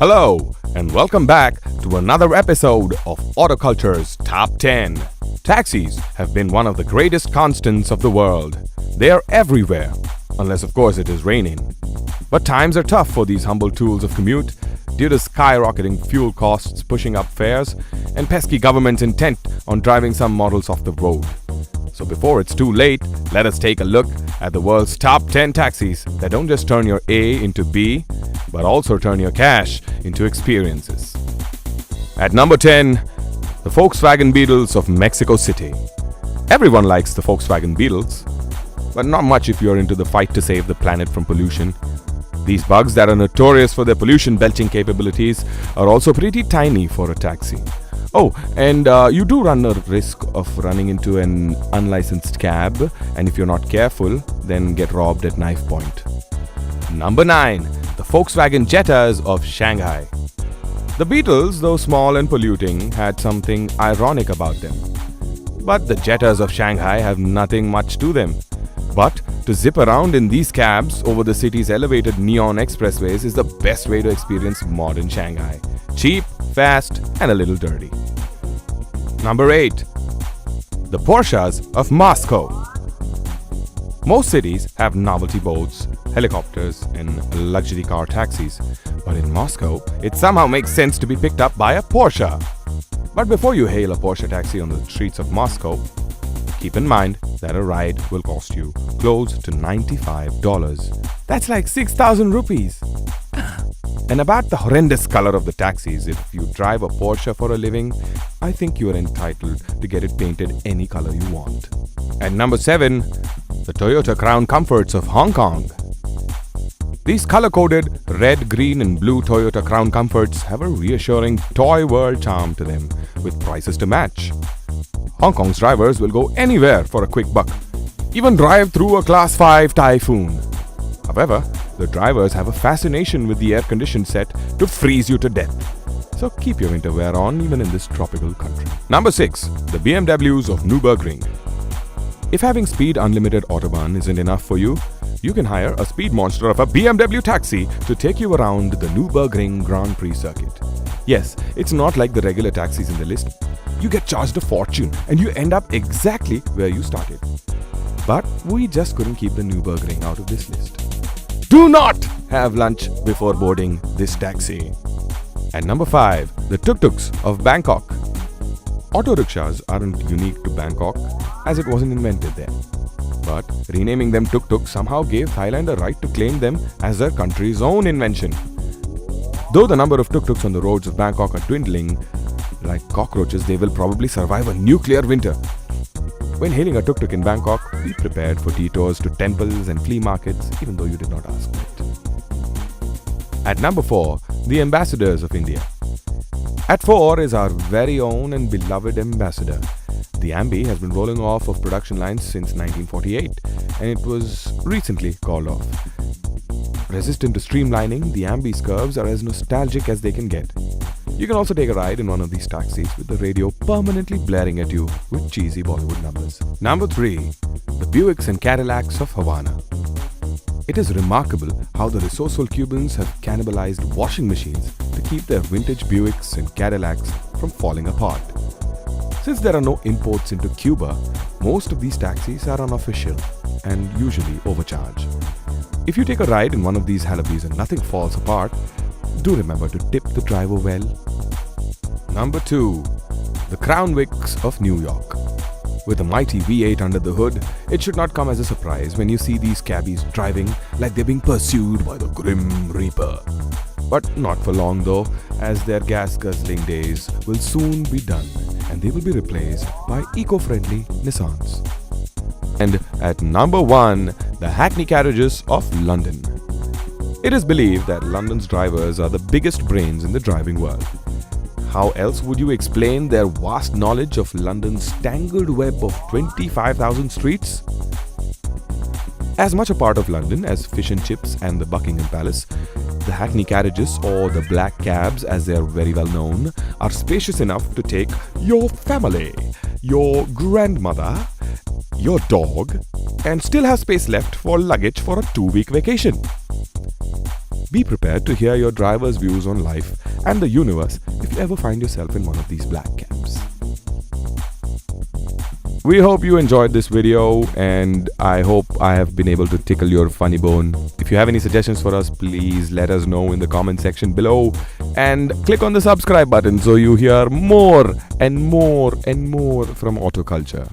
Hello, and welcome back to another episode of Autoculture's Top 10. Taxis have been one of the greatest constants of the world. They are everywhere, unless of course it is raining. But times are tough for these humble tools of commute due to skyrocketing fuel costs pushing up fares and pesky government's intent on driving some models off the road. So before it's too late, let us take a look at the world's top 10 taxis that don't just turn your A into B, but also turn your cash into experiences. At number 10, the Volkswagen Beetles of Mexico City. Everyone likes the Volkswagen Beetles, but not much if you're into the fight to save the planet from pollution. These bugs that are notorious for their pollution belching capabilities are also pretty tiny for a taxi. Oh, and you do run a risk of running into an unlicensed cab, and if you're not careful, then get robbed at knife point. Number 9. The Volkswagen Jettas of Shanghai. The Beetles, though small and polluting, had something ironic about them. But the Jettas of Shanghai have nothing much to them. But to zip around in these cabs over the city's elevated neon expressways is the best way to experience modern Shanghai. Cheap, fast, and a little dirty. Number 8. The Porsches of Moscow. Most cities have novelty boats, helicopters, and luxury car taxis. But in Moscow, it somehow makes sense to be picked up by a Porsche. But before you hail a Porsche taxi on the streets of Moscow, keep in mind that a ride will cost you close to $95. That's like 6,000 rupees. And about the horrendous color of the taxis, if you drive a Porsche for a living, I think you are entitled to get it painted any color you want. At number 7, the Toyota Crown Comforts of Hong Kong. These color-coded red, green and blue Toyota Crown Comforts have a reassuring toy world charm to them, with prices to match. Hong Kong's drivers will go anywhere for a quick buck, even drive through a Class 5 Typhoon. However, the drivers have a fascination with the air-conditioned set to freeze you to death. So keep your winter wear on even in this tropical country. Number 6. The BMWs of Nürburgring. If having speed unlimited Autobahn isn't enough for you, you can hire a speed monster of a BMW taxi to take you around the Nürburgring Grand Prix circuit. Yes, it's not like the regular taxis in the list. You get charged a fortune and you end up exactly where you started. But we just couldn't keep the Nürburgring out of this list. Do not have lunch before boarding this taxi. At number 5, the Tuk Tuks of Bangkok. Auto rickshaws aren't unique to Bangkok as it wasn't invented there. But renaming them Tuk Tuk somehow gave Thailand a right to claim them as their country's own invention. Though the number of Tuk Tuks on the roads of Bangkok are dwindling, like cockroaches, they will probably survive a nuclear winter. When hailing a tuk-tuk in Bangkok, be prepared for detours to temples and flea markets, even though you did not ask for it. At number 4, the Ambassadors of India. At 4 is our very own and beloved Ambassador. The Ambi has been rolling off of production lines since 1948, and it was recently called off. Resistant to streamlining, the Ambi's curves are as nostalgic as they can get. You can also take a ride in one of these taxis with the radio permanently blaring at you with cheesy Bollywood numbers. Number 3. The Buicks and Cadillacs of Havana. It is remarkable how the resourceful Cubans have cannibalized washing machines to keep their vintage Buicks and Cadillacs from falling apart. Since there are no imports into Cuba, most of these taxis are unofficial and usually overcharge. If you take a ride in one of these Halibis and nothing falls apart, do remember to tip the driver well. Number 2. The Crown Wics of New York. With a mighty V8 under the hood, it should not come as a surprise when you see these cabbies driving like they're being pursued by the Grim Reaper. But not for long though, as their gas-guzzling days will soon be done and they will be replaced by eco-friendly Nissans. And at number 1, the Hackney Carriages of London. It is believed that London's drivers are the biggest brains in the driving world. How else would you explain their vast knowledge of London's tangled web of 25,000 streets? As much a part of London as Fish and Chips and the Buckingham Palace, the Hackney Carriages, or the Black Cabs as they are very well known, are spacious enough to take your family, your grandmother, your dog, and still have space left for luggage for a 2-week vacation. Be prepared to hear your driver's views on life and the universe if you ever find yourself in one of these black cabs. We hope you enjoyed this video, and I hope I have been able to tickle your funny bone. If you have any suggestions for us, please let us know in the comment section below, and click on the subscribe button so you hear more and more and more from Autoculture.